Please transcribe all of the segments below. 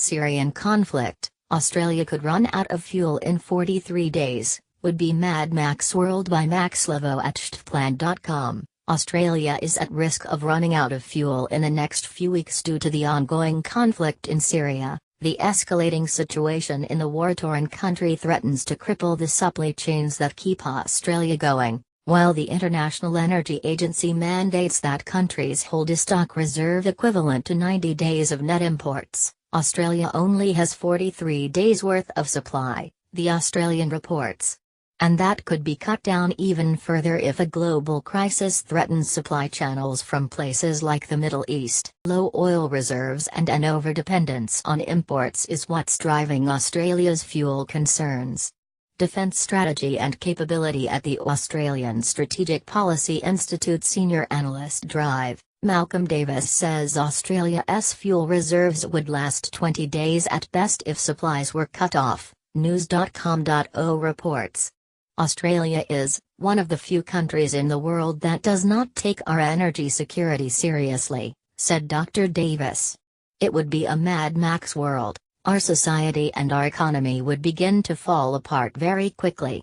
Syrian conflict, Australia could run out of fuel in 43 days, would be Mad Max World by Max Levo at shtplan.com. Australia is at risk of running out of fuel in the next few weeks due to the ongoing conflict in Syria. The escalating situation in the war-torn country threatens to cripple the supply chains that keep Australia going, while the International Energy Agency mandates that countries hold a stock reserve equivalent to 90 days of net imports. Australia only has 43 days' worth of supply, the Australian reports. And that could be cut down even further if a global crisis threatens supply channels from places like the Middle East. Low oil reserves and an overdependence on imports is what's driving Australia's fuel concerns. Defence Strategy and Capability at the Australian Strategic Policy Institute senior analyst Drive, Malcolm Davis says Australia's fuel reserves would last 20 days at best if supplies were cut off, news.com.au reports. Australia is one of the few countries in the world that does not take our energy security seriously, said Dr. Davis. It would be a Mad Max world. Our society and our economy would begin to fall apart very quickly.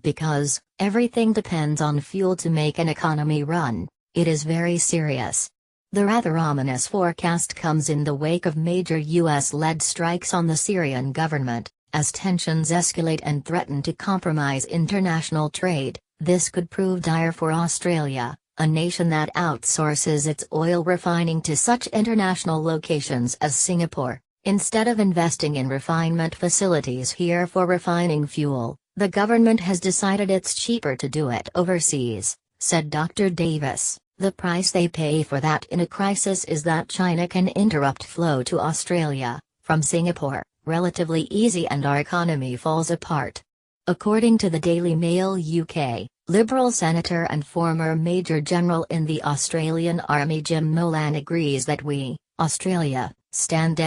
Because everything depends on fuel to make an economy run, it is very serious. The rather ominous forecast comes in the wake of major US-led strikes on the Syrian government. As tensions escalate and threaten to compromise international trade, this could prove dire for Australia, a nation that outsources its oil refining to such international locations as Singapore. Instead of investing in refinement facilities here for refining fuel, the government has decided it's cheaper to do it overseas, said Dr. Davis. The price they pay for that in a crisis is that China can interrupt flow to Australia from Singapore, relatively easy, and our economy falls apart. According to the Daily Mail UK, Liberal Senator and former Major General in the Australian Army Jim Molan agrees that we, Australia, stand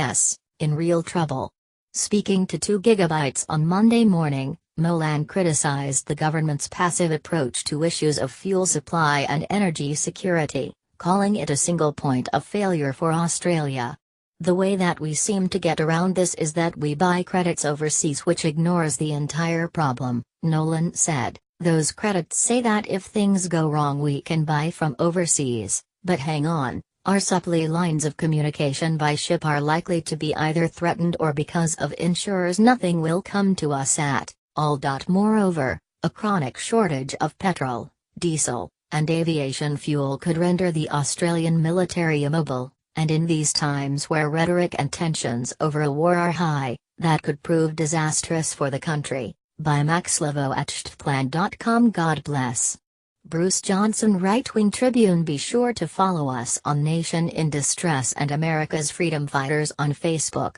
in real trouble. Speaking to 2GB on Monday morning, Molan criticised the government's passive approach to issues of fuel supply and energy security, calling it a single point of failure for Australia. The way that we seem to get around this is that we buy credits overseas, which ignores the entire problem, Nolan said. Those credits say that if things go wrong we can buy from overseas, but hang on, our supply lines of communication by ship are likely to be either threatened or because of insurers nothing will come to us at all. Moreover, a chronic shortage of petrol, diesel, and aviation fuel could render the Australian military immobile. And in these times where rhetoric and tensions over a war are high, that could prove disastrous for the country. By Max Levo at shtplan.com. God bless. Bruce Johnson, Right-Wing Tribune. Be sure to follow us on Nation in Distress and America's Freedom Fighters on Facebook.